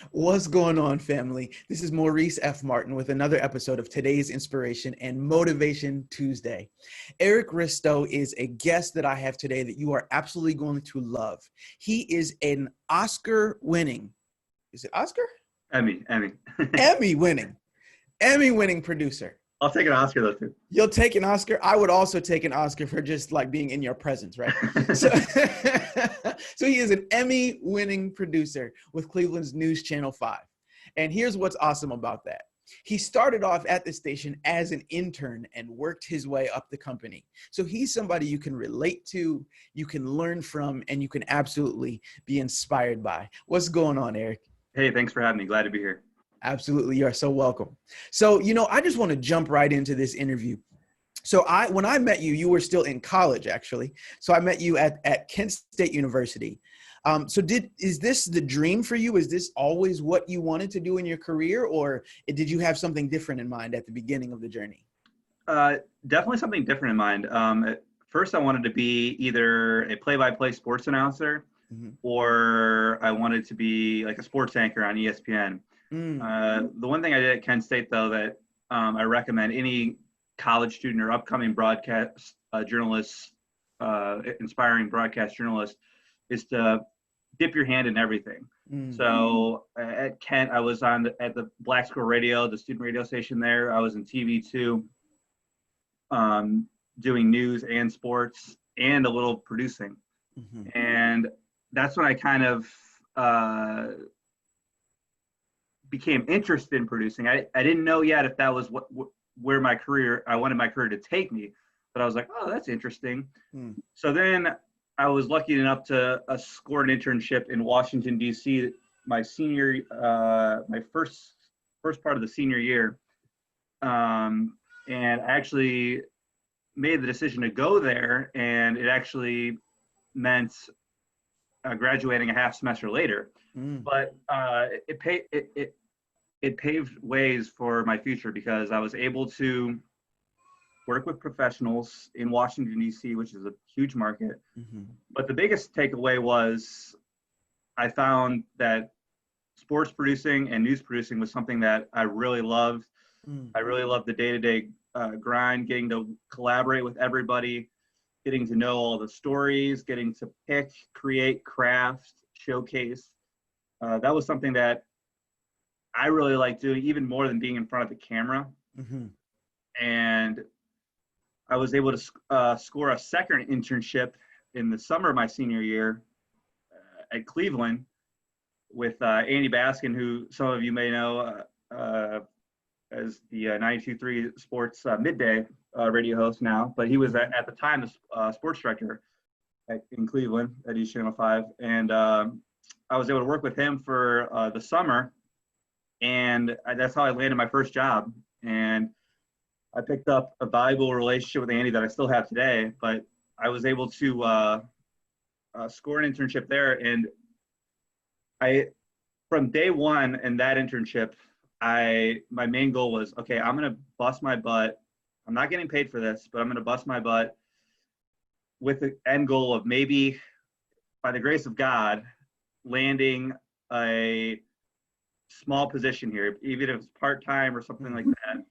What's going on, family? This is Maurice F. Martin with another episode of today's Inspiration and Motivation Tuesday. Eric Ristow is a guest that I have today that you are absolutely going to love. He is an Oscar-winning, is it Oscar? Emmy. Emmy-winning producer. I'll take an Oscar though too. You'll take an Oscar? I would also take an Oscar for just like being in your presence, right? So, so he is an Emmy-winning producer with Cleveland's News Channel 5. And here's what's awesome about that. He started off at the station as an intern and worked his way up the company. So he's somebody you can relate to, you can learn from, and you can absolutely be inspired by. What's going on, Eric? Hey, thanks for having me. Glad to be here. Absolutely. You are so welcome. So, I just want to jump right into this interview. So when I met you, you were still in college, actually. So I met you at Kent State University. Is this the dream for you? Is this always what you wanted to do in your career, or did you have something different in mind at the beginning of the journey? Definitely something different in mind. At first, I wanted to be either a play-by-play sports announcer, or I wanted to be like a sports anchor on ESPN. The one thing I did at Kent State, though, that I recommend any college student or upcoming broadcast journalists, inspiring broadcast journalists, is to dip your hand in everything. So at Kent, I was at the Black Squirrel Radio, the student radio station there. I was in TV too, doing news and sports and a little producing. And that's when I kind of became interested in producing. I didn't know yet if that was where I wanted my career to take me, but I was like, oh, that's interesting. So then I was lucky enough to score an internship in Washington, D.C. my first part of the senior year. And I actually made the decision to go there, and it actually meant graduating a half semester later. But it paved ways for my future because I was able to work with professionals in Washington, D.C., which is a huge market. But the biggest takeaway was I found that sports producing and news producing was something that I really loved. I really loved the day-to-day grind, getting to collaborate with everybody, getting to know all the stories, getting to pick, create, craft, showcase. That was something that I really liked doing, even more than being in front of the camera. And I was able to score a second internship in the summer of my senior year at Cleveland with Andy Baskin, who some of you may know as the 92.3 Sports Midday radio host now, but he was at the time the sports director in Cleveland at East Channel 5. And I was able to work with him for the summer, and that's how I landed my first job. And I picked up a valuable relationship with Andy that I still have today, but I was able to score an internship there. And from day one in that internship, my main goal was, okay, I'm going to bust my butt. I'm not getting paid for this, but I'm going to bust my butt with the end goal of maybe, by the grace of God, landing a small position here, even if it's part-time or something like that.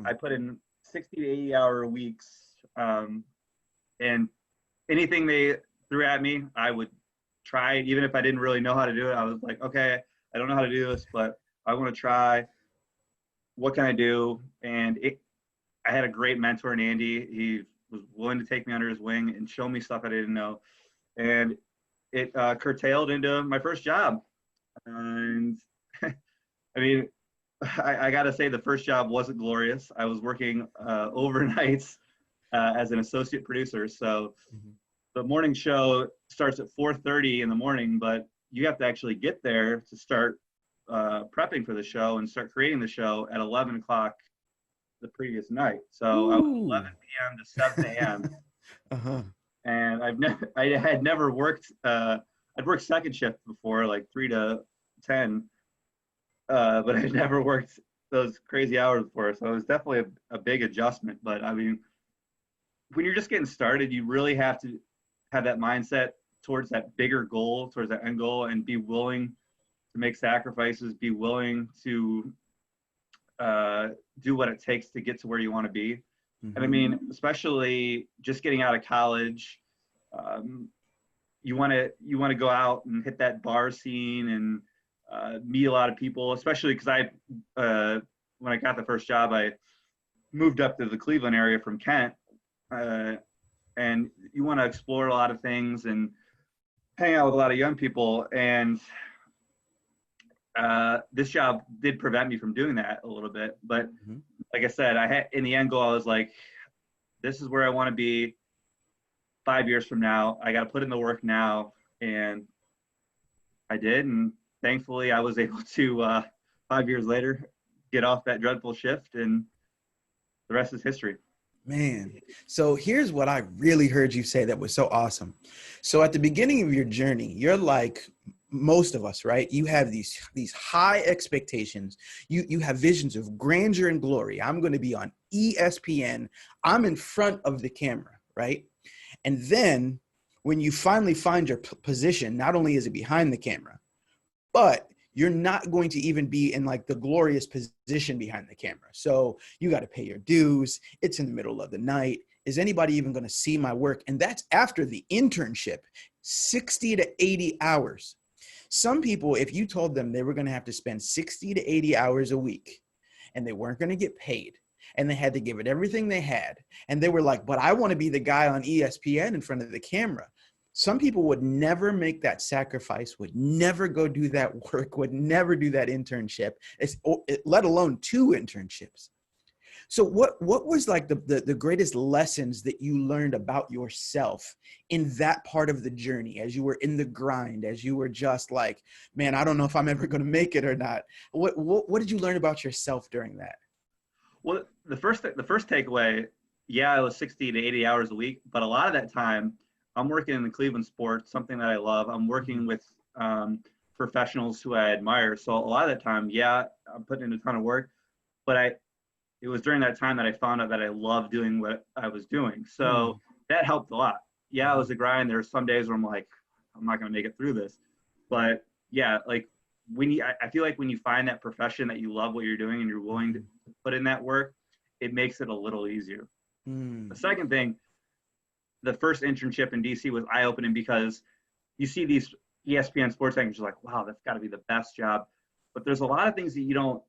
I put in 60 to 80 hour weeks, and anything they threw at me, I would try. Even if I didn't really know how to do it, I was like, okay, I don't know how to do this, but I want to try. What can I do? And I had a great mentor in Andy. He was willing to take me under his wing and show me stuff I didn't know. And it curtailed into my first job. And I mean, I got to say the first job wasn't glorious. I was working overnights as an associate producer. So the morning show starts at 4:30 in the morning, but you have to actually get there to start prepping for the show and start creating the show at 11 o'clock the previous night. So I was 11 p.m. to 7 a.m. And I had never worked, I'd worked second shift before, like 3 to 10. But I never worked those crazy hours before. So it was definitely a big adjustment. But I mean, when you're just getting started, you really have to have that mindset towards that bigger goal, towards that end goal, and be willing to make sacrifices, be willing to do what it takes to get to where you want to be. Mm-hmm. And I mean, especially just getting out of college, you want to go out and hit that bar scene and meet a lot of people, especially because when I got the first job, I moved up to the Cleveland area from Kent, and you want to explore a lot of things and hang out with a lot of young people. And this job did prevent me from doing that a little bit. But Mm-hmm. like I said, in the end goal, I was like, this is where I want to be 5 years from now. I got to put in the work now. And I did. And thankfully, I was able to, 5 years later, get off that dreadful shift. And the rest is history. Man, so here's what I really heard you say that was so awesome. So at the beginning of your journey, you're like most of us, right? You have these high expectations. You have visions of grandeur and glory. I'm going to be on ESPN. I'm in front of the camera, right? And then when you finally find your position, not only is it behind the camera, but you're not going to even be in like the glorious position behind the camera. So you got to pay your dues. It's in the middle of the night. Is anybody even going to see my work? And that's after the internship, 60 to 80 hours. Some people, if you told them they were going to have to spend 60 to 80 hours a week and they weren't going to get paid and they had to give it everything they had, and they were like, but I want to be the guy on ESPN in front of the camera. Some people would never make that sacrifice, would never go do that work, would never do that internship, let alone 2 internships. So what was like the greatest lessons that you learned about yourself in that part of the journey, as you were in the grind, as you were just like, man, I don't know if I'm ever going to make it or not. What did you learn about yourself during that? Well, the first takeaway, yeah, it was 60 to 80 hours a week, but a lot of that time I'm working in the Cleveland sports, something that I love. I'm working with professionals who I admire. So a lot of the time, yeah, I'm putting in a ton of work, but it was during that time that I found out that I loved doing what I was doing. So that helped a lot. Yeah, it was a grind. There were some days where I'm like, I'm not going to make it through this. But yeah, like I feel like when you find that profession that you love what you're doing and you're willing to put in that work, it makes it a little easier. The second thing, the first internship in DC was eye-opening because you see these ESPN sports anchors, you're like, wow, that's got to be the best job. But there's a lot of things that you don't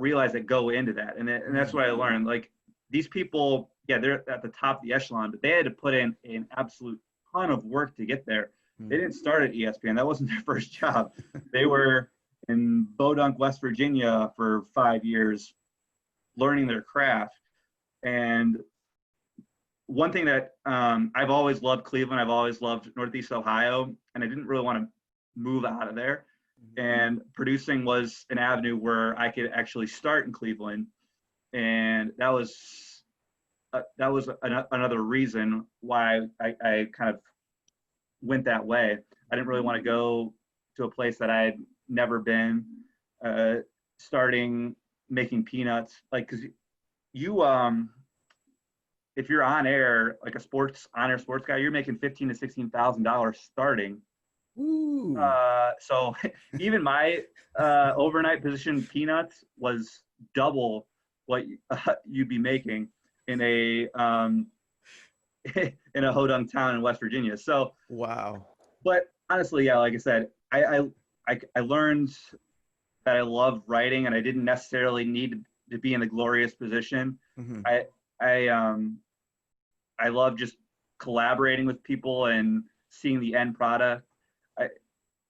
realize that go into that. And that's what I learned. Like these people, yeah, they're at the top of the echelon, but they had to put in an absolute ton of work to get there. They didn't start at ESPN. That wasn't their first job. They were in Bodunk, West Virginia for 5 years learning their craft. And one thing that I've always loved Cleveland, I've always loved Northeast Ohio, and I didn't really want to move out of there. And producing was an avenue where I could actually start in Cleveland. And that was another reason why I kind of went that way. I didn't really want to go to a place that I had never been, starting making peanuts. Like, cause you, if you're on air, like on-air sports guy, you're making $15,000 to $16,000 starting. Ooh. So even my overnight position peanuts was double what you'd be making in a hodunk town in West Virginia. So Wow. But honestly, yeah, like I said, I learned that I love writing, and I didn't necessarily need to be in the glorious position. I love just collaborating with people and seeing the end product.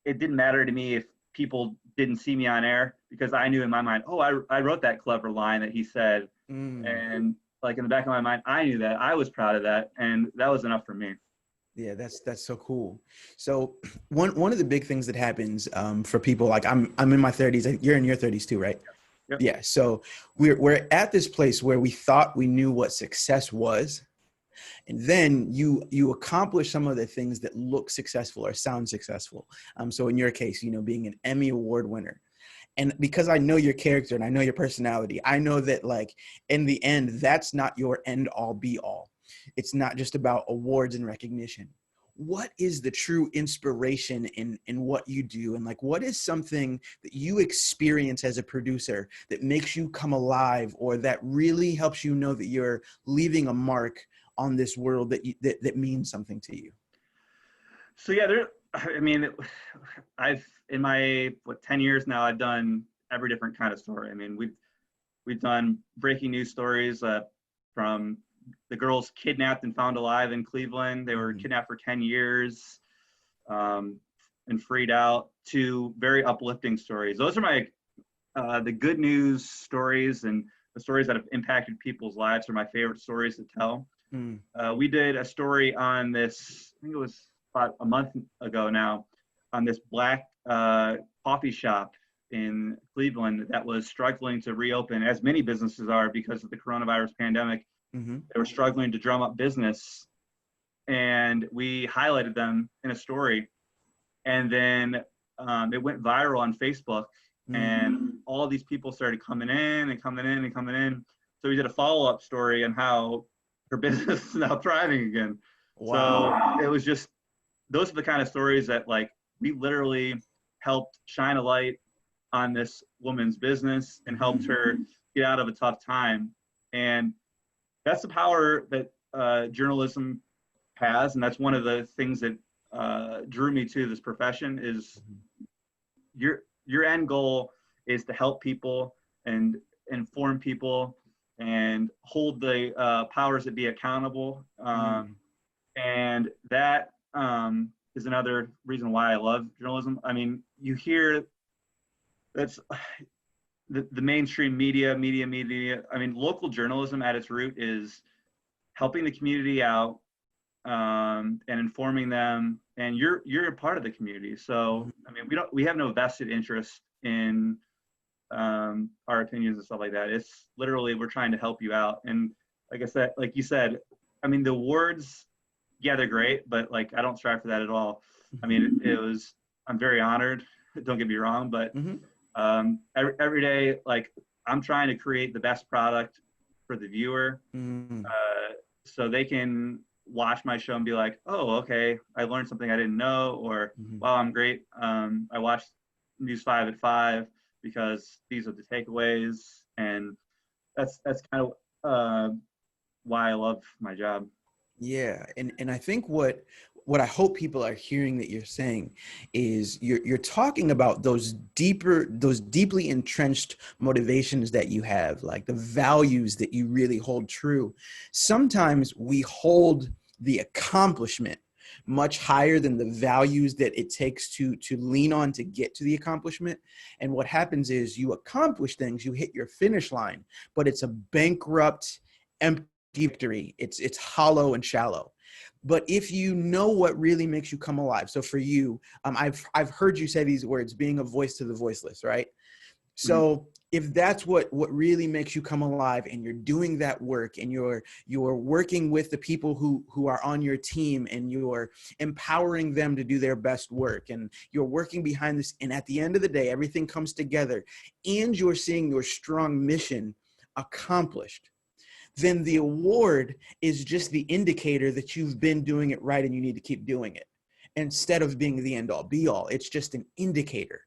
It didn't matter to me if people didn't see me on air, because I knew in my mind, oh, I wrote that clever line that he said. And like in the back of my mind, I knew that. I was proud of that. And that was enough for me. Yeah, that's so cool. So one of the big things that happens for people, like I'm in my 30s, you're in your 30s too, right? Yep. Yeah. So we're at this place where we thought we knew what success was. And then you accomplish some of the things that look successful or sound successful. So in your case, being an Emmy Award winner. And because I know your character and I know your personality, I know that like in the end, that's not your end all be all. It's not just about awards and recognition. what is the true inspiration in what you do? And like, what is something that you experience as a producer that makes you come alive, or that really helps you know that you're leaving a mark on this world that means something to you? So yeah, I mean, in my 10 years now, I've done every different kind of story. I mean, we've done breaking news stories, from the girls kidnapped and found alive in Cleveland. They were kidnapped for 10 years, and freed out, to very uplifting stories. Those are my the good news stories, and the stories that have impacted people's lives are my favorite stories to tell. We did a story on this, I think it was about a month ago now, on this Black coffee shop in Cleveland that was struggling to reopen, as many businesses are because of the coronavirus pandemic. They were struggling to drum up business, and we highlighted them in a story, and then it went viral on Facebook, and all these people started coming in and coming in and coming in. So we did a follow-up story on how her business is now thriving again. Wow. So it was just, those are the kind of stories that, like, we literally helped shine a light on this woman's business and helped her get out of a tough time. And that's the power that journalism has. And that's one of the things that drew me to this profession, is your end goal is to help people and inform people and hold the powers that be accountable. And that is another reason why I love journalism. I mean, you hear that's the mainstream media. I mean, local journalism at its root is helping the community out, and informing them. And you're a part of the community. So, I mean, we have no vested interest in our opinions and stuff like that. It's literally, we're trying to help you out. And like I said, like you said, I mean, the awards, yeah, they're great, but like, I don't strive for that at all. I mean, I'm very honored, don't get me wrong, but every day, like, I'm trying to create the best product for the viewer, so they can watch my show and be like, oh, okay, I learned something I didn't know, or wow, I'm great. I watched News 5 at 5 because these are the takeaways. And that's kind of why I love my job. Yeah, and I think what I hope people are hearing that you're saying is you're talking about those deeply entrenched motivations that you have, like the values that you really hold true. Sometimes we hold the accomplishment much higher than the values that it takes to lean on to get to the accomplishment. And what happens is you accomplish things, you hit your finish line, but it's a bankrupt, empty victory. It's hollow and shallow. But if you know what really makes you come alive, so for you, I've heard you say these words, being a voice to the voiceless, right? So if that's what really makes you come alive, and you're doing that work, and you're working with the people who are on your team, and you're empowering them to do their best work, and you're working behind this, and at the end of the day, everything comes together, and you're seeing your strong mission accomplished, then the award is just the indicator that you've been doing it right and you need to keep doing it. Instead of being the end all be all, it's just an indicator.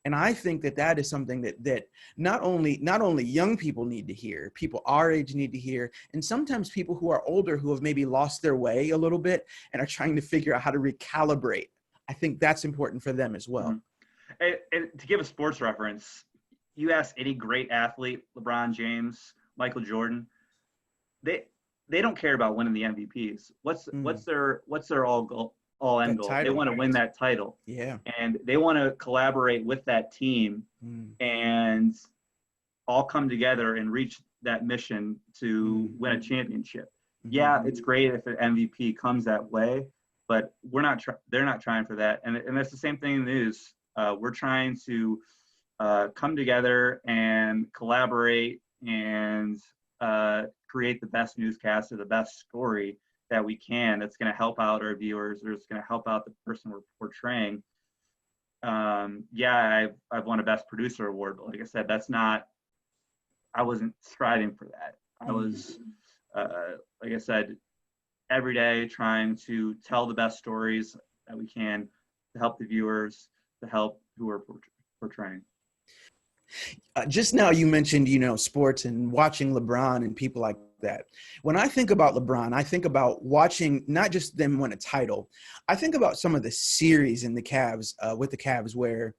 And I think that is something that not only young people need to hear, people our age need to hear, and sometimes people who are older who have maybe lost their way a little bit and are trying to figure out how to recalibrate. I think that's important for them as well. And to give a sports reference, you ask any great athlete, LeBron James, Michael Jordan, they don't care about winning the MVPs. What's their all end goal? They want to win that title. Yeah. And they want to collaborate with that team and all come together and reach that mission to win a championship. Yeah, it's great if an MVP comes that way, but they're not trying for that. And that's the same thing in the news. We're trying to come together and collaborate and create the best newscast or the best story that we can, that's going to help out our viewers, or it's going to help out the person we're portraying. Yeah, I've won a Best Producer award, but like I said, I wasn't striving for that. I was, like I said, every day trying to tell the best stories that we can to help the viewers, to help who we're portraying. Just now you mentioned, sports and watching LeBron and people like that. When I think about LeBron, I think about watching not just them win a title. I think about some of the series in the Cavs, with the Cavs, where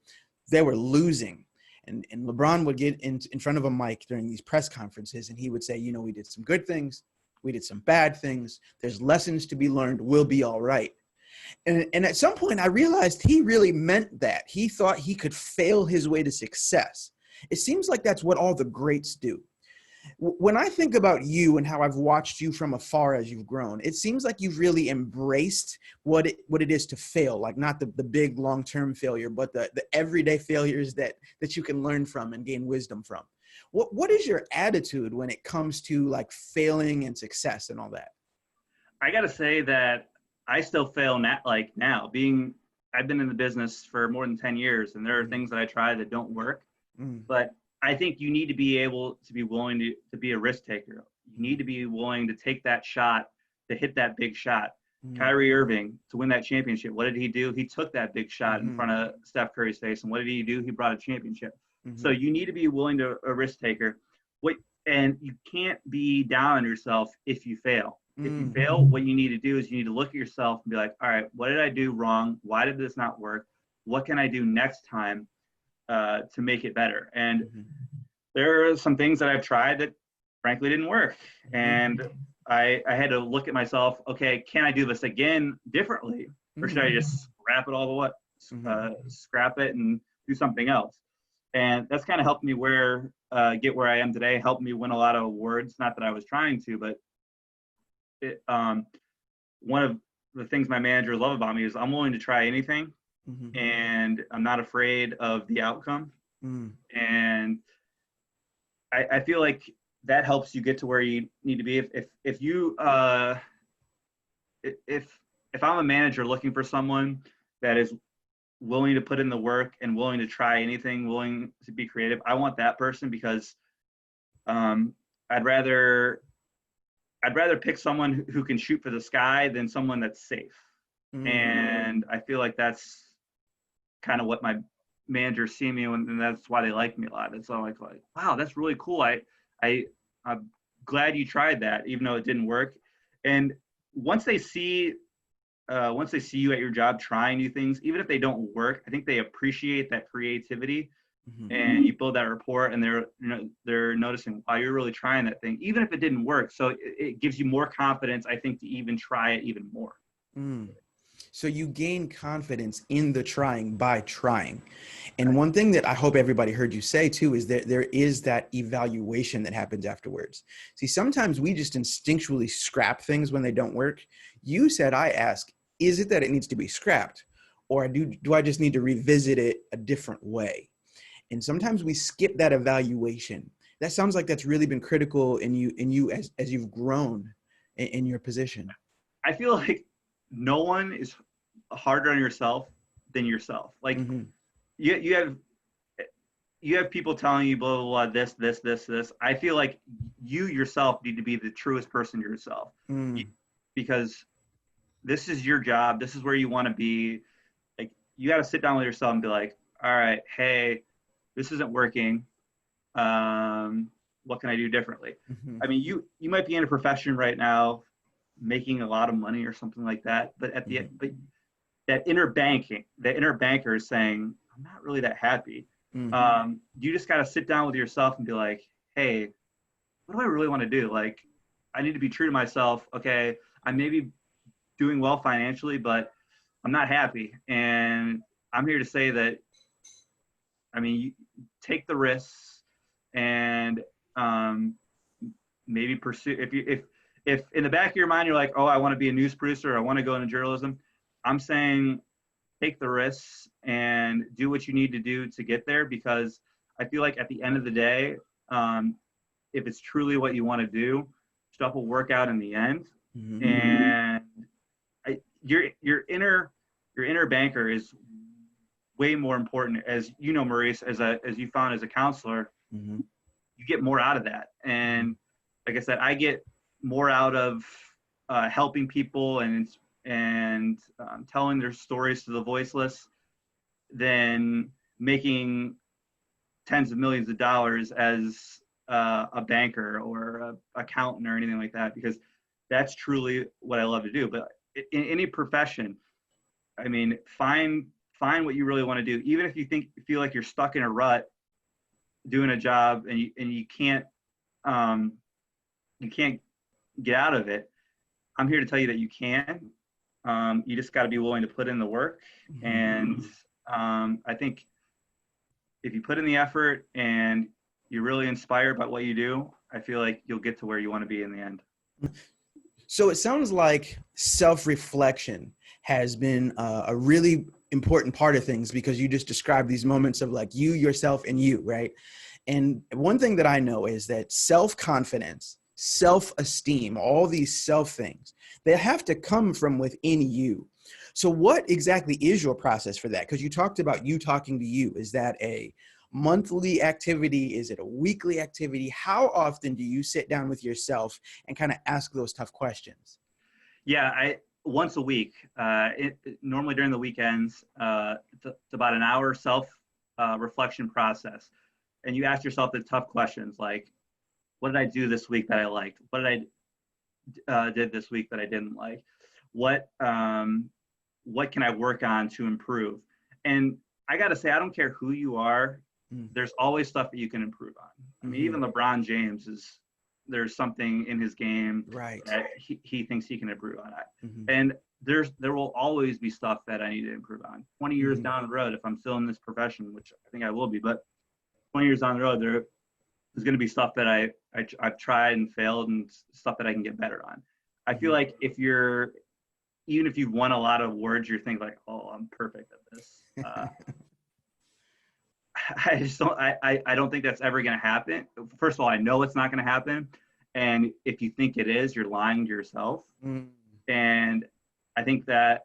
they were losing. And LeBron would get in front of a mic during these press conferences, and he would say, we did some good things. We did some bad things. There's lessons to be learned. We'll be all right. And at some point, I realized he really meant that. He thought he could fail his way to success. It seems like that's what all the greats do. When I think about you and how I've watched you from afar as you've grown, it seems like you've really embraced what it is to fail, like not the big long-term failure, but the everyday failures that you can learn from and gain wisdom from. What is your attitude when it comes to like failing and success and all that? I got to say that I still fail now. I've been in the business for more than 10 years, and there are things that I try that don't work. But I think you need to be able to be willing to be a risk taker. You need to be willing to take that shot, to hit that big shot. Kyrie Irving, to win that championship, what did he do? He took that big shot in front of Steph Curry's face. And what did he do? He brought a championship. So you need to be willing to a risk taker. And you can't be down on yourself if you fail. If you fail, what you need to do is you need to look at yourself and be like, all right, what did I do wrong? Why did this not work? What can I do next time to make it better? And there are some things that I've tried that frankly didn't work. And I had to look at myself, okay, can I do this again differently? Or should I just scrap it all the way, scrap it and do something else? And that's kind of helped me get where I am today, helped me win a lot of awards. Not that I was trying to, but one of the things my managers love about me is I'm willing to try anything, and I'm not afraid of the outcome. And I feel like that helps you get to where you need to be. If I'm a manager looking for someone that is willing to put in the work and willing to try anything, willing to be creative, I want that person, because I'd rather pick someone who can shoot for the sky than someone that's safe. And I feel like that's kind of what my managers see me, and that's why they like me a lot. It's all like, wow, that's really cool. I'm glad you tried that, even though it didn't work. And once they see you at your job trying new things, even if they don't work, I think they appreciate that creativity. And you build that rapport, and they're noticing, wow, you're really trying that thing, even if it didn't work. So it gives you more confidence, I think, to even try it even more. So you gain confidence in the trying by trying. And one thing that I hope everybody heard you say too is that there is that evaluation that happens afterwards. See, sometimes we just instinctually scrap things when they don't work. You said, I ask, is it that it needs to be scrapped, or do I just need to revisit it a different way? And sometimes we skip that evaluation. That sounds like that's really been critical in you as you've grown in your position. I feel like no one is harder on yourself than yourself. Like you have people telling you blah, blah, blah, this. I feel like you yourself need to be the truest person to yourself, because this is your job. This is where you want to be. Like, you got to sit down with yourself and be like, all right, hey, this isn't working. What can I do differently? I mean, you might be in a profession right now making a lot of money or something like that, but at the end, but that inner banker is saying, I'm not really that happy. You just got to sit down with yourself and be like, hey, what do I really want to do? Like, I need to be true to myself. Okay, I may be doing well financially, but I'm not happy. And I'm here to say that, I mean, you take the risks and maybe pursue, if in the back of your mind, you're like, oh, I want to be a news producer, I want to go into journalism, I'm saying take the risks and do what you need to do to get there, because I feel like at the end of the day, if it's truly what you want to do, stuff will work out in the end. And your inner banker is way more important, as you know, Maurice, as you found as a counselor. You get more out of that. And like I said, I get more out of helping people and telling their stories to the voiceless than making tens of millions of dollars as a banker or a accountant or anything like that, because that's truly what I love to do. But in any profession, I mean, find what you really want to do. Even if you feel like you're stuck in a rut doing a job and you can't get out of it, I'm here to tell you that you can. You just got to be willing to put in the work. And I think if you put in the effort and you're really inspired by what you do, I feel like you'll get to where you want to be in the end. So it sounds like self-reflection has been a really important part of things, because you just described these moments of like you, yourself, and you, right? And one thing that I know is that self-confidence, self-esteem, all these self things, they have to come from within you. So what exactly is your process for that? Because you talked about you talking to you. Is that a monthly activity? Is it a weekly activity? How often do you sit down with yourself and kind of ask those tough questions? Yeah, once a week, normally during the weekends. It's about an hour reflection process. And you ask yourself the tough questions like, what did I do this week that I liked? What did I did this week that I didn't like? What can I work on to improve? And I got to say, I don't care who you are. There's always stuff that you can improve on. I mean, even LeBron James there's something in his game that he thinks he can improve on. And there will always be stuff that I need to improve on. 20 years down the road, if I'm still in this profession, which I think I will be, but 20 years down the road, there's going to be stuff that I've tried and failed and stuff that I can get better on. I feel like even if you've won a lot of awards, you're thinking like, oh, I'm perfect at this. I don't think that's ever going to happen. First of all, I know it's not going to happen. And if you think it is, you're lying to yourself. And I think that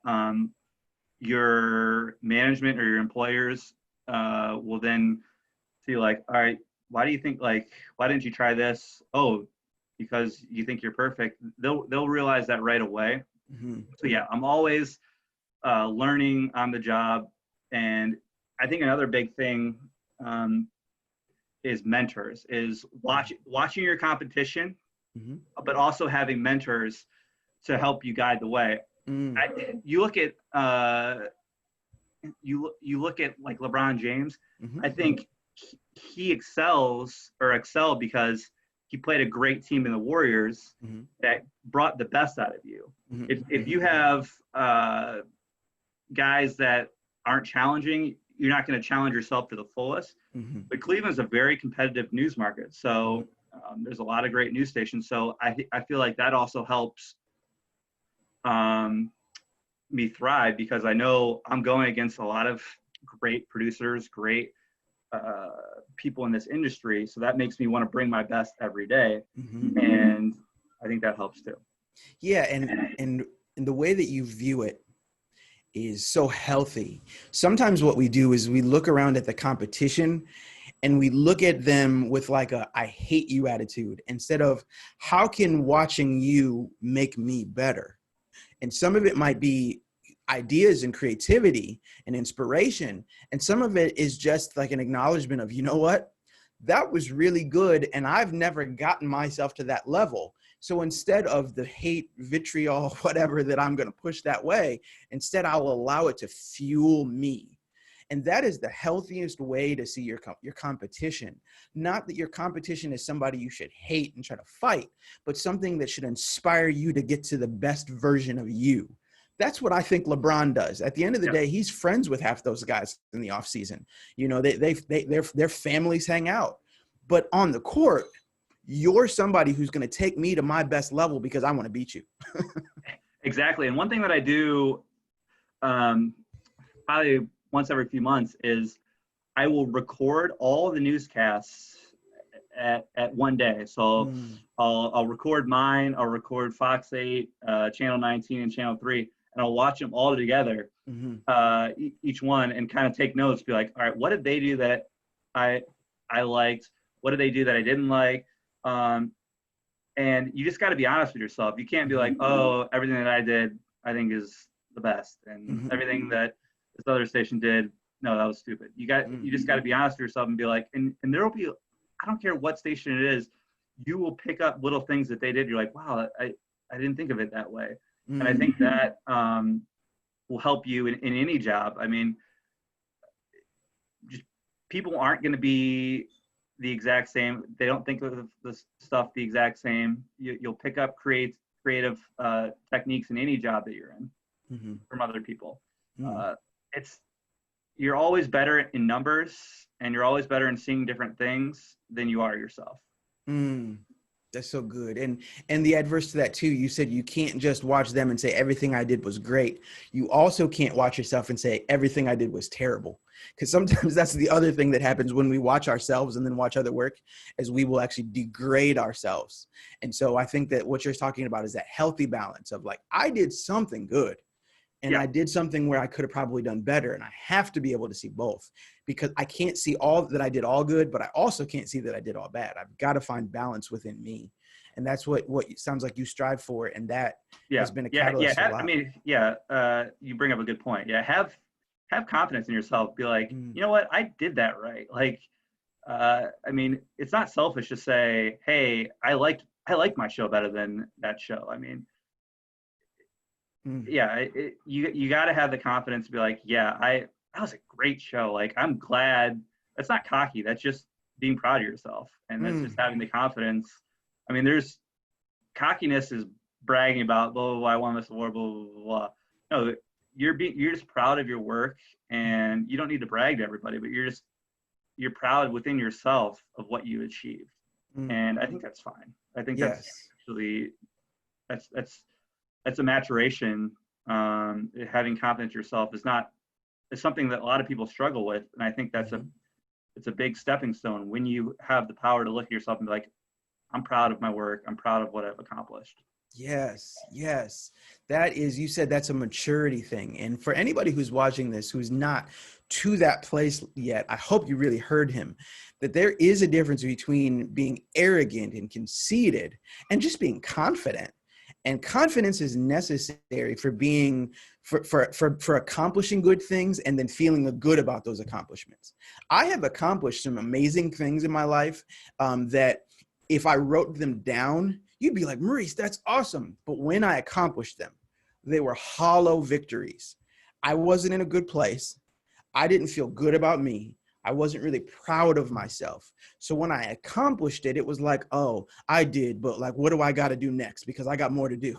your management or your employers will then see like, all right, why didn't you try this? Oh, because you think you're perfect. They'll realize that right away. So yeah, I'm always learning on the job. And I think another big thing is mentors, is watching your competition, but also having mentors to help you guide the way. You look at like LeBron James. I think he excelled because he played a great team in the Warriors that brought the best out of you. If you have guys that aren't challenging, you're not going to challenge yourself to the fullest. But Cleveland's a very competitive news market. So there's a lot of great news stations. So I feel like that also helps me thrive, because I know I'm going against a lot of great producers, great people in this industry. So that makes me want to bring my best every day. And I think that helps too. Yeah. And the way that you view it is so healthy. Sometimes what we do is we look around at the competition and we look at them with like a I hate you attitude, instead of how can watching you make me better? And some of it might be ideas and creativity and inspiration. And some of it is just like an acknowledgement of, you know what, that was really good. And I've never gotten myself to that level. So instead of the hate, vitriol, whatever that I'm going to push that way, instead I'll allow it to fuel me. And that is the healthiest way to see your competition. Not that your competition is somebody you should hate and try to fight, but something that should inspire you to get to the best version of you. That's what I think LeBron does. At the end of the day, he's friends with half those guys in the off season. You know, their families hang out, but on the court, you're somebody who's going to take me to my best level because I want to beat you. Exactly. And one thing that I do probably once every few months is I will record all the newscasts at one day. So I'll record mine. I'll record Fox 8, Channel 19, and Channel 3. And I'll watch them all together, each one, and kind of take notes, be like, all right, what did they do that I liked? What did they do that I didn't like? And you just got to be honest with yourself. You can't be like, oh, everything that I did, I think is the best. And everything that this other station did, no, that was stupid. You just got to be honest with yourself and be like, and there will be, I don't care what station it is, you will pick up little things that they did. You're like, wow, I didn't think of it that way. And I think that will help you in any job. I mean, just people aren't going to be the exact same. They don't think of the stuff the exact same. You'll pick up creative techniques in any job that you're in from other people. You're always better in numbers, and you're always better in seeing different things than you are yourself. That's so good. And the adverse to that too, you said you can't just watch them and say everything I did was great. You also can't watch yourself and say everything I did was terrible. Because sometimes that's the other thing that happens when we watch ourselves and then watch other work, is we will actually degrade ourselves. And so I think that what you're talking about is that healthy balance of like, I did something good and I did something where I could have probably done better. And I have to be able to see both, because I can't see all that I did all good, but I also can't see that I did all bad. I've got to find balance within me. And that's what it sounds like you strive for. And that has been a catalyst. I mean, you bring up a good point. Yeah. Have confidence in yourself. Be like, you know what? I did that right. Like, I mean, it's not selfish to say, hey, I liked my show better than that show. I mean, you got to have the confidence to be like, that was a great show. Like, I'm glad. That's not cocky. That's just being proud of yourself. And that's just having the confidence. I mean, cockiness is bragging about, blah, blah, blah, I won this award, blah, blah, blah, blah. No, you're just proud of your work, and you don't need to brag to everybody, but you're proud within yourself of what you achieved. And I think that's fine. I think that's actually, that's a maturation. Having confidence in yourself is something that a lot of people struggle with. And I think it's a big stepping stone when you have the power to look at yourself and be like, I'm proud of my work. I'm proud of what I've accomplished. Yes. That is, you said that's a maturity thing. And for anybody who's watching this, who's not to that place yet, I hope you really heard him, that there is a difference between being arrogant and conceited and just being confident. And confidence is necessary for being, for accomplishing good things and then feeling good about those accomplishments. I have accomplished some amazing things in my life that if I wrote them down, you'd be like, Maurice, that's awesome. But when I accomplished them, they were hollow victories. I wasn't in a good place. I didn't feel good about me. I wasn't really proud of myself. So when I accomplished it, it was like, oh, I did, but like, what do I got to do next? Because I got more to do.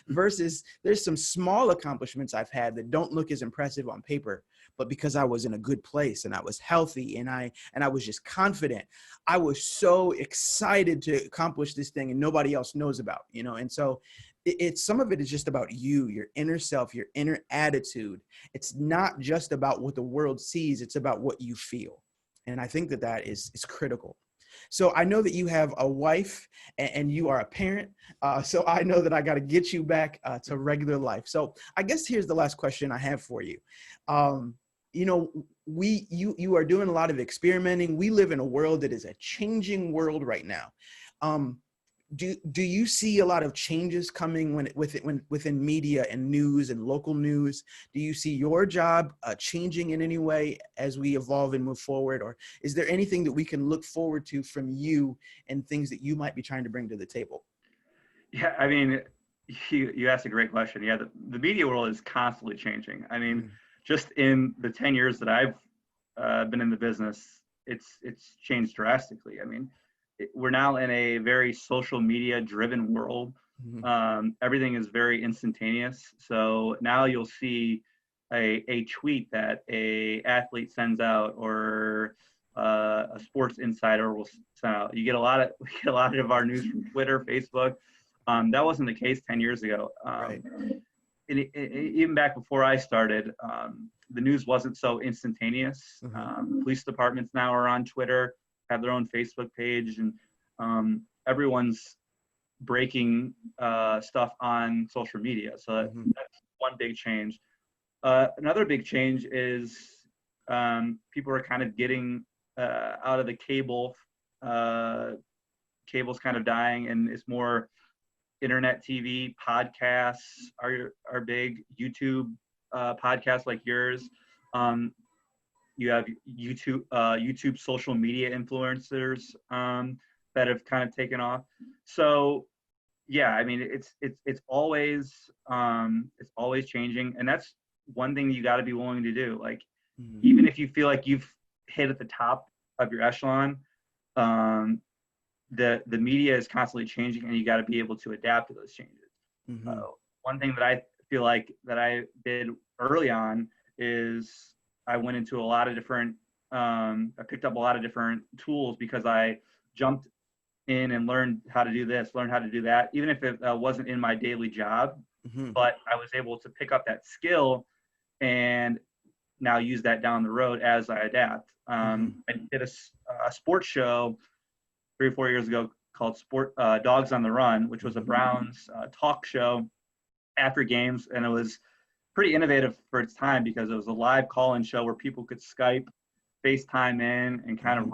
Versus there's some small accomplishments I've had that don't look as impressive on paper, but because I was in a good place and I was healthy and I was just confident, I was so excited to accomplish this thing and nobody else knows about, and so it's some of it is just about you, your inner self, your inner attitude. It's not just about what the world sees. It's about what you feel. And I think that is critical. So I know that you have a wife and you are a parent. So I know that I got to get you back to regular life. So I guess here's the last question I have for you. You are doing a lot of experimenting. We live in a world that is a changing world right now. Do you see a lot of changes coming within media and news and local news? Do you see your job changing in any way as we evolve and move forward? Or is there anything that we can look forward to from you and things that you might be trying to bring to the table? Yeah, I mean, you asked a great question. Yeah, the media world is constantly changing. I mean, just in the 10 years that I've been in the business, it's changed drastically. I mean, we're now in a very social media driven world. Everything is very instantaneous. So now you'll see a tweet that a athlete sends out or a sports insider will send out. We get a lot of our news from Twitter, Facebook. That wasn't the case 10 years ago. Right. Even back before I started, the news wasn't so instantaneous. Police departments now are on Twitter, have their own Facebook page, and everyone's breaking stuff on social media. So that's one big change. Another big change is people are kind of getting out of the cable cable's kind of dying, and it's more internet TV. Podcasts are big. YouTube podcasts like yours. You have YouTube social media influencers that have kind of taken off. So yeah, I mean, it's always changing, and that's one thing you got to be willing to do. Like, even if you feel like you've hit at the top of your echelon, the media is constantly changing, and you got to be able to adapt to those changes. One thing that I feel like that I did early on is I went into a lot of different, I picked up a lot of different tools because I jumped in and learned how to do this, learned how to do that, even if it wasn't in my daily job, but I was able to pick up that skill and now use that down the road as I adapt. I did a sports show 3 or 4 years ago called Dogs on the Run, which was a Browns talk show after games, and it was pretty innovative for its time because it was a live call-in show where people could Skype, FaceTime in, and kind of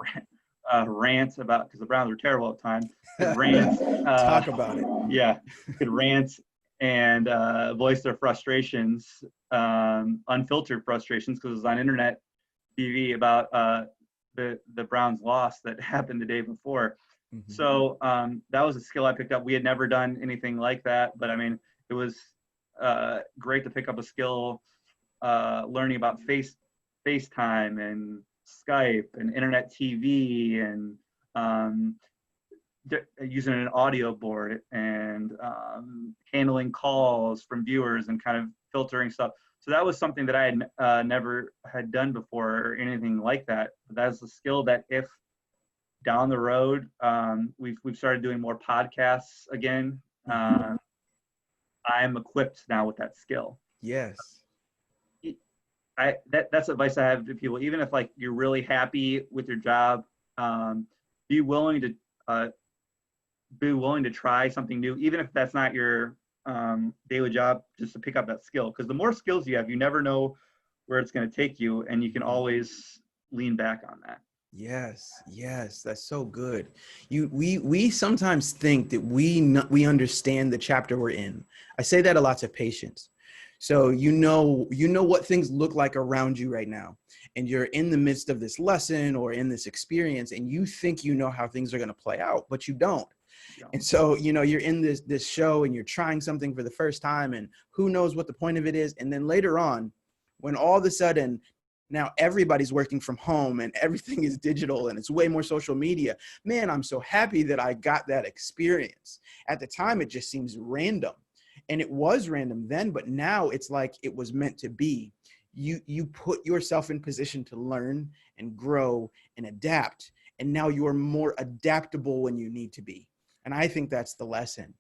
rant about, because the Browns were terrible at the time, could rant. Talk about it. Yeah, could rant and voice their frustrations, unfiltered frustrations, because it was on internet TV about the Browns loss that happened the day before. So that was a skill I picked up. We had never done anything like that, but I mean, it was great to pick up a skill, learning about FaceTime and Skype and internet TV and using an audio board and handling calls from viewers and kind of filtering stuff. So that was something that I had never had done before or anything like that. But that's a skill that if down the road, we've started doing more podcasts again. I'm equipped now with that skill. Yes. That's advice I have to people. Even if like you're really happy with your job, be willing to try something new, even if that's not your daily job, just to pick up that skill. Because the more skills you have, you never know where it's going to take you, and you can always lean back on that. Yes, that's so good. We sometimes think that we understand the chapter we're in. I say that a lot to patients. So you know what things look like around you right now, and you're in the midst of this lesson or in this experience, and you think you know how things are going to play out, but you don't. And so, you're in this show and you're trying something for the first time, and who knows what the point of it is. And then later on, when all of a sudden now everybody's working from home and everything is digital and it's way more social media, man, I'm so happy that I got that experience. At the time, it just seems random, and it was random then, but now it's like it was meant to be. You put yourself in position to learn and grow and adapt, and now you're more adaptable when you need to be. And I think that's the lesson.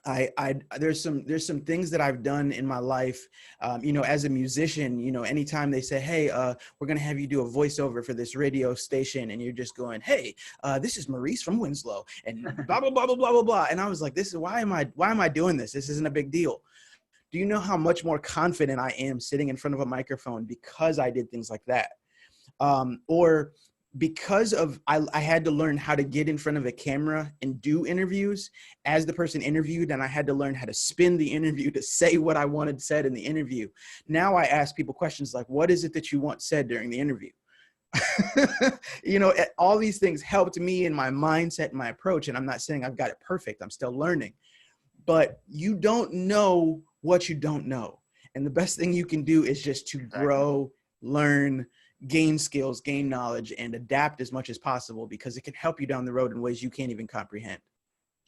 There's some things that I've done in my life, as a musician, anytime they say, hey, we're going to have you do a voiceover for this radio station. And you're just going, hey, this is Maurice from Winslow and blah, blah, blah, blah, blah, blah, blah. And I was like, why am I doing this? This isn't a big deal. Do you know how much more confident I am sitting in front of a microphone because I did things like that? Or because of I had to learn how to get in front of a camera and do interviews as the person interviewed, and I had to learn how to spin the interview to say what I wanted said in the interview. Now I ask people questions like, what is it that you want said during the interview? All these things helped me in my mindset and my approach, and I'm not saying I've got it perfect. I'm still learning. But you don't know what you don't know. And the best thing you can do is just to grow, learn, gain skills, gain knowledge, and adapt as much as possible, because it can help you down the road in ways you can't even comprehend.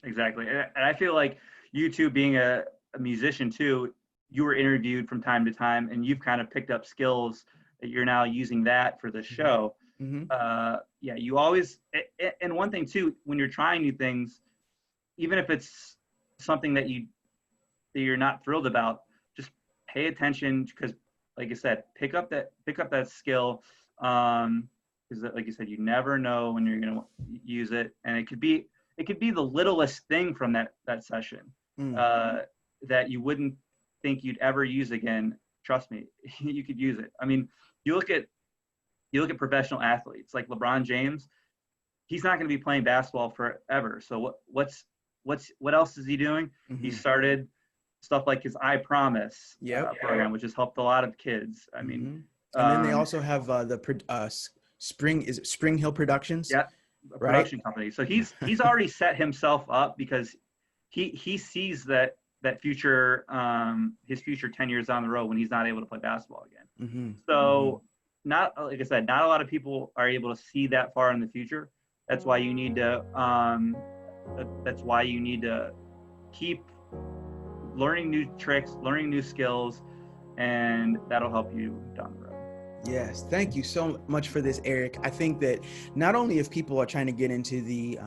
Exactly. And I feel like you too, being a musician too, you were interviewed from time to time, and you've kind of picked up skills that you're now using that for the show. You always, and one thing too, when you're trying new things, even if it's something that you're not thrilled about, just pay attention, because like I said, pick up that skill, because like you said, you never know when you're going to use it, and it could be the littlest thing from that session that you wouldn't think you'd ever use again. Trust me, you could use it. I mean, you look at professional athletes like LeBron James. he's not going to be playing basketball forever. So what else is he doing? Mm-hmm. He started stuff like his I Promise program, which has helped a lot of kids. I mean, and then they also have Spring Hill Productions. Yeah, a production company. So he's already set himself up because he sees that future, his future 10 years down the road when he's not able to play basketball again. Mm-hmm. So not, like I said, not a lot of people are able to see that far in the future. That's why you need to keep learning new tricks, learning new skills, and that'll help you down the road. Yes, thank you so much for this, Eric. I think that not only if people are trying to get into the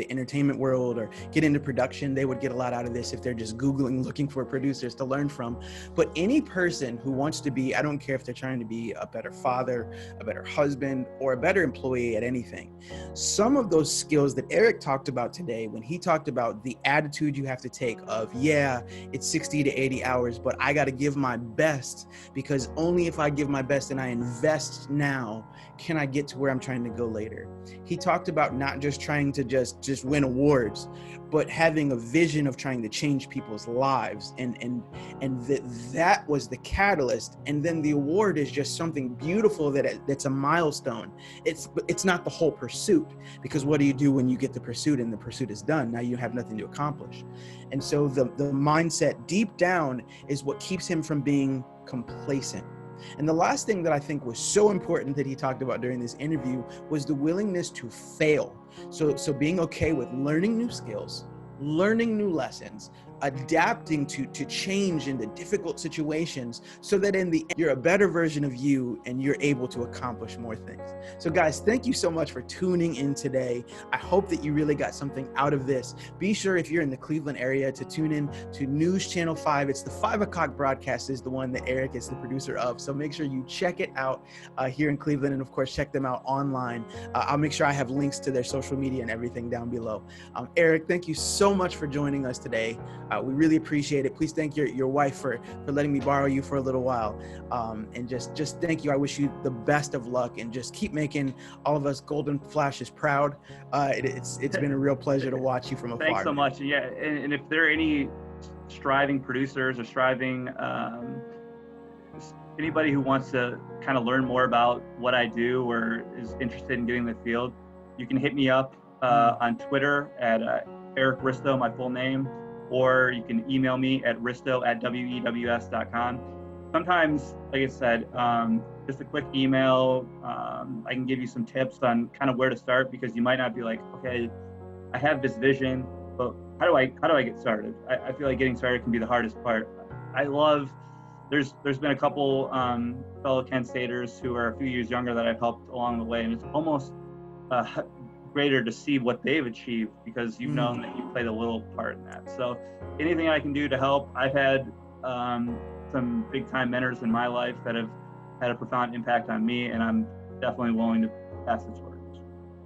entertainment world or get into production, they would get a lot out of this if they're just Googling, looking for producers to learn from. But any person who wants to be, I don't care if they're trying to be a better father, a better husband, or a better employee at anything. Some of those skills that Eric talked about today, when he talked about the attitude you have to take of, yeah, it's 60 to 80 hours, but I got to give my best, because only if I give my best and I invest now can I get to where I'm trying to go later. He talked about not just trying to just win awards, but having a vision of trying to change people's lives, and that was the catalyst. And then the award is just something beautiful that's a milestone. It's not the whole pursuit, because what do you do when you get the pursuit and the pursuit is done? Now you have nothing to accomplish. And so the mindset deep down is what keeps him from being complacent. And the last thing that I think was so important that he talked about during this interview was the willingness to fail. So being okay with learning new skills, learning new lessons, adapting to change in the difficult situations, so that in the end, you're a better version of you and you're able to accomplish more things. So guys, thank you so much for tuning in today. I hope that you really got something out of this. Be sure, if you're in the Cleveland area, to tune in to News Channel 5. It's the 5 o'clock broadcast is the one that Eric is the producer of. So make sure you check it out here in Cleveland, and of course, check them out online. I'll make sure I have links to their social media and everything down below. Eric, thank you so much for joining us today. We really appreciate it. Please thank your wife for letting me borrow you for a little while. And just thank you. I wish you the best of luck, and just keep making all of us Golden Flashes proud. It's been a real pleasure to watch you from afar. Thanks so much. Yeah, and if there are any striving producers or striving anybody who wants to kind of learn more about what I do or is interested in getting in the field, you can hit me up on Twitter at Eric Ristow, my full name, or you can email me at risto@wews.com. Sometimes, like I said, just a quick email, I can give you some tips on kind of where to start, because you might not be like, okay, I have this vision, but how do I get started? I feel like getting started can be the hardest part. There's been a couple fellow Kent Staters who are a few years younger that I've helped along the way, and it's almost greater to see what they've achieved, because you've known that you played a little part in that. So anything I can do to help. I've had some big time mentors in my life that have had a profound impact on me, and I'm definitely willing to pass the torch.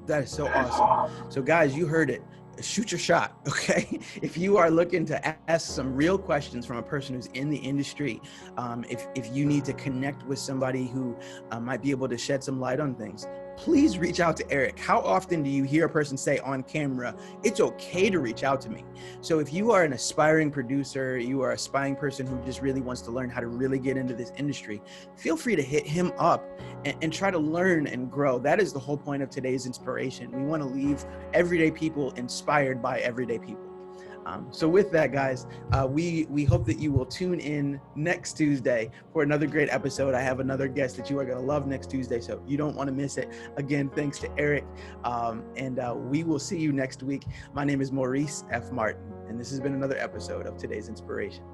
That is so awesome. So guys, you heard it. Shoot your shot, okay? If you are looking to ask some real questions from a person who's in the industry, if you need to connect with somebody who might be able to shed some light on things, please reach out to Eric. How often do you hear a person say on camera, it's okay to reach out to me? So if you are an aspiring producer, you are an aspiring person who just really wants to learn how to really get into this industry, feel free to hit him up and try to learn and grow. That is the whole point of today's inspiration. We want to leave everyday people inspired by everyday people. So with that, guys, we hope that you will tune in next Tuesday for another great episode. I have another guest that you are going to love next Tuesday, so you don't want to miss it. Again, thanks to Eric, and we will see you next week. My name is Maurice F. Martin, and this has been another episode of Today's Inspiration.